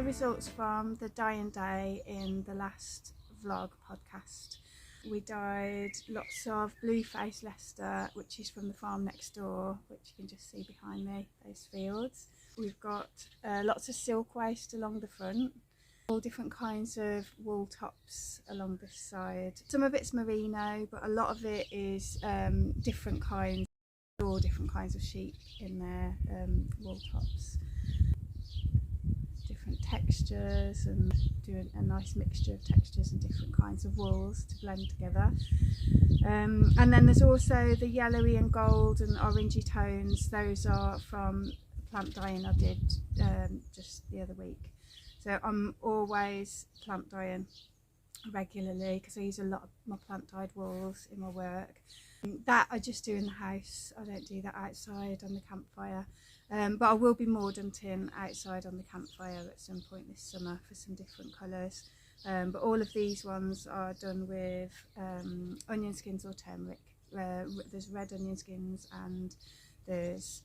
results from the dyeing day in the last vlog podcast. We dyed lots of blue face Leicester, which is from the farm next door, which you can just see behind me, those fields. We've got lots of silk waste along the front, all different kinds of wool tops along this side. Some of it's merino, but a lot of it is different kinds, all different kinds of sheep in their wool tops. Different textures, and doing a nice mixture of textures and different kinds of wools to blend together. And then there's also the yellowy and gold and orangey tones. Those are from plant dyeing I did just the other week. So I'm always plant dyeing regularly because I use a lot of my plant dyed wools in my work. That I just do in the house. I don't do that outside on the campfire. But I will be mordauntine outside on the campfire at some point this summer for some different colours. But all of these ones are done with onion skins or turmeric. There's red onion skins and there's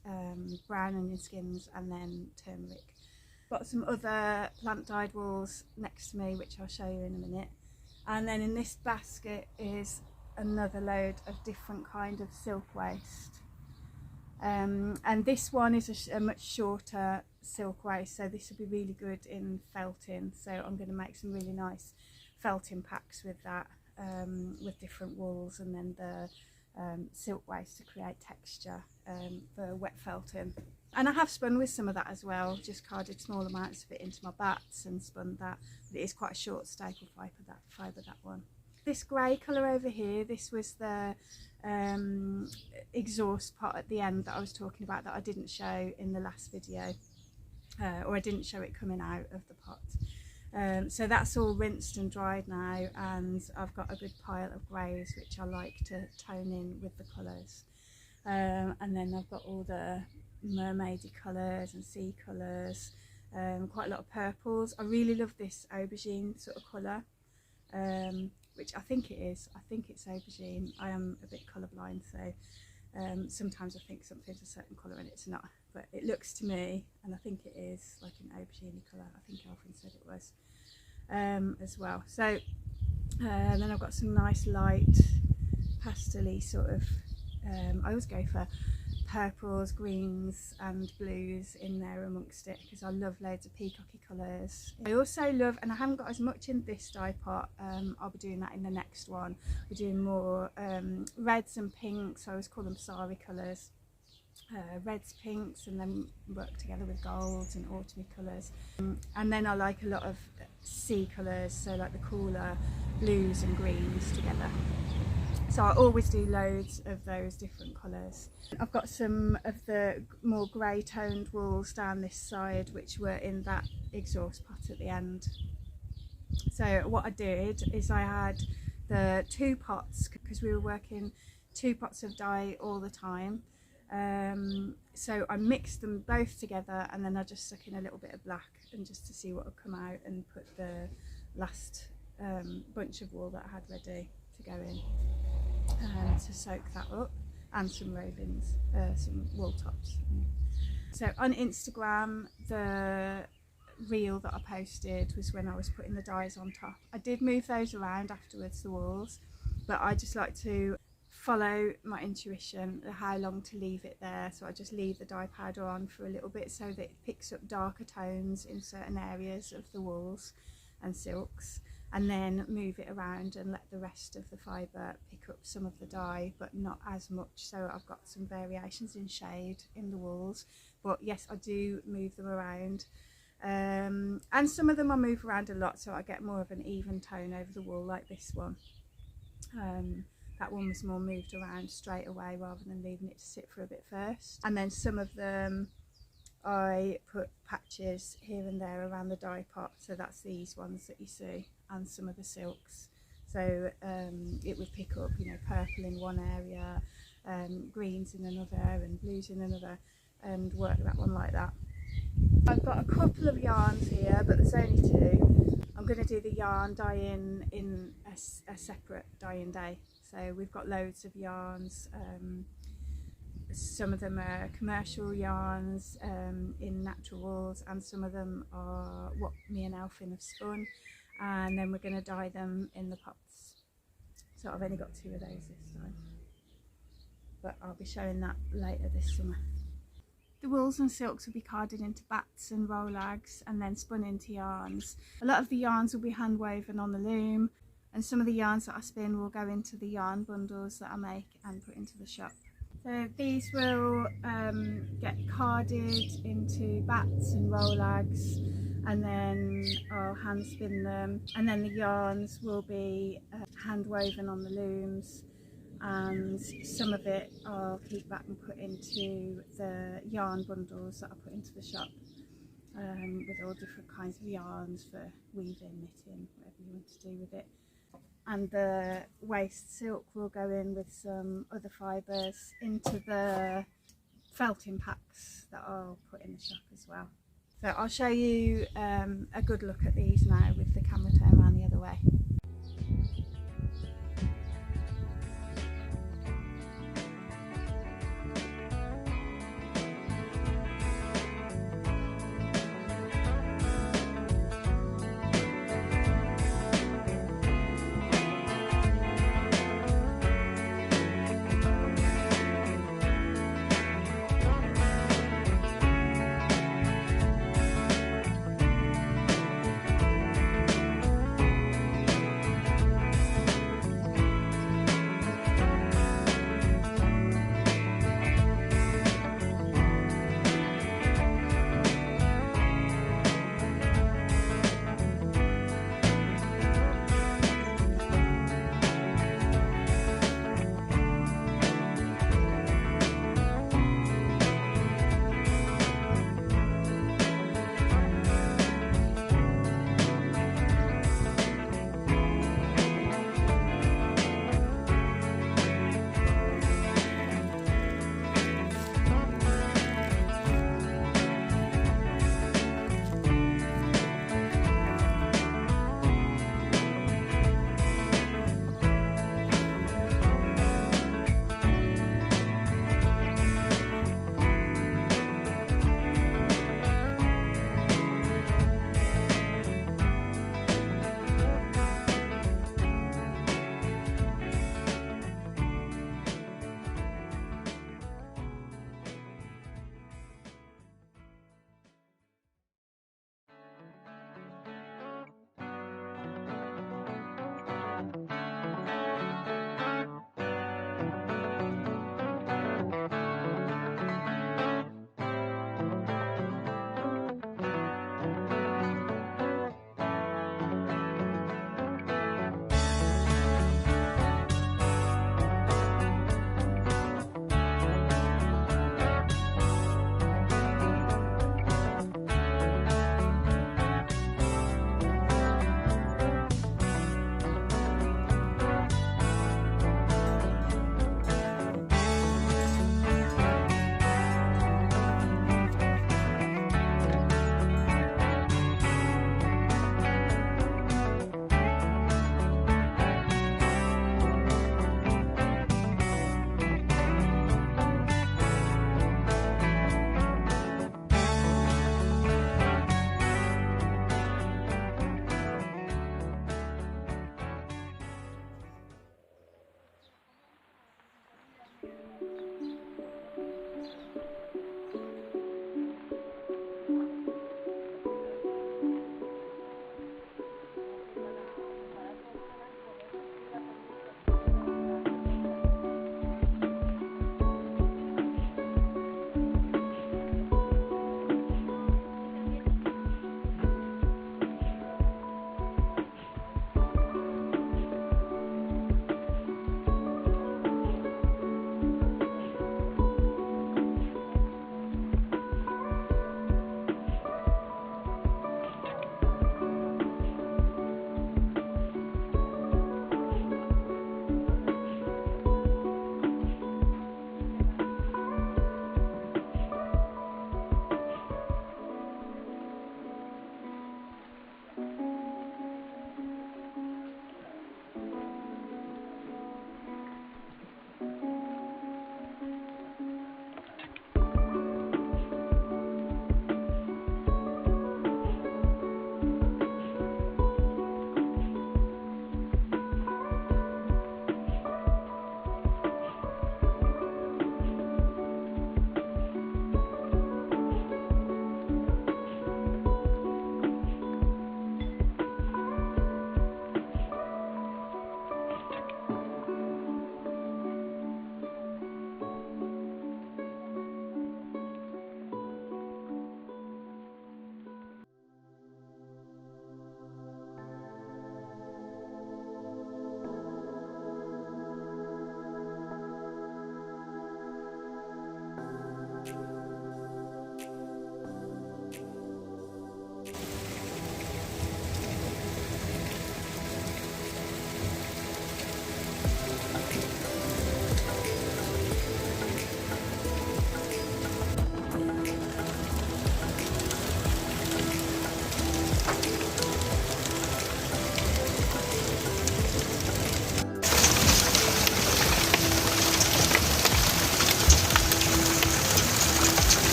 brown onion skins and then turmeric. Got some other plant dyed wools next to me which I'll show you in a minute. And then in this basket is another load of different kind of silk waste. And this one is a much shorter silk waste, so this will be really good in felting. So I'm going to make some really nice felting packs with that, with different wools, and then the silk waste to create texture for wet felting. And I have spun with some of that as well, just carded small amounts of it into my bats and spun that. But it is quite a short staple fibre, that one. This grey colour over here, this was the exhaust pot at the end that I was talking about that I didn't show in the last video, or I didn't show it coming out of the pot. So that's all rinsed and dried now, and I've got a good pile of greys which I like to tone in with the colours. And then I've got all the mermaidy colours and sea colours, quite a lot of purples. I really love this aubergine sort of colour. Which I think it is. I think it's aubergine. I am a bit colourblind, so sometimes I think something's a certain colour and it's not. But it looks to me, and I think it is, like an aubergine colour. I think Elfie said it was as well. So then I've got some nice light pastel-y sort of, I always go for purples, greens and blues in there amongst it because I love loads of peacocky colours. I also love, and I haven't got as much in this dye pot, I'll be doing that in the next one. We're doing more reds and pinks, I always call them sari colours. Reds, pinks, and then work together with golds and autumny colours. And then I like a lot of sea colours, so like the cooler blues and greens together. So I always do loads of those different colours. I've got some of the more grey toned wools down this side which were in that exhaust pot at the end. So what I did is I had the 2 pots because we were working 2 pots of dye all the time. So I mixed them both together and then I just stuck in a little bit of black and just to see what would come out, and put the last bunch of wool that I had ready to go in. To soak that up, and some rovings, some wool tops. So on Instagram, the reel that I posted was when I was putting the dyes on top. I did move those around afterwards, the wools, but I just like to follow my intuition, how long to leave it there. So I just leave the dye powder on for a little bit so that it picks up darker tones in certain areas of the wools and silks, and then move it around and let the rest of the fibre pick up some of the dye, but not as much. So I've got some variations in shade in the wools, but yes, I do move them around. And some of them I move around a lot, so I get more of an even tone over the wool, like this one. That one was more moved around straight away rather than leaving it to sit for a bit first. And then some of them I put patches here and there around the dye pot, so that's these ones that you see, and some of the silks. So it would pick up, you know, purple in one area, greens in another and blues in another, and work that one like that. I've got a couple of yarns here, but there's only 2. I'm going to do the yarn dye-in a separate dye-in day. So we've got loads of yarns some of them are commercial yarns in natural wools, and some of them are what me and Elfie have spun, and then we're going to dye them in the pots. So I've only got 2 of those this time, but I'll be showing that later this summer. The wools and silks will be carded into bats and rollags and then spun into yarns. A lot of the yarns will be hand woven on the loom, and some of the yarns that I spin will go into the yarn bundles that I make and put into the shop. So these will get carded into bats and rollags, and then I'll hand spin them, and then the yarns will be hand woven on the looms, and some of it I'll keep back and put into the yarn bundles that I put into the shop, with all different kinds of yarns for weaving, knitting, whatever you want to do with it. And the waste silk will go in with some other fibres into the felting packs that I'll put in the shop as well. So I'll show you a good look at these now with the camera turned around the other way.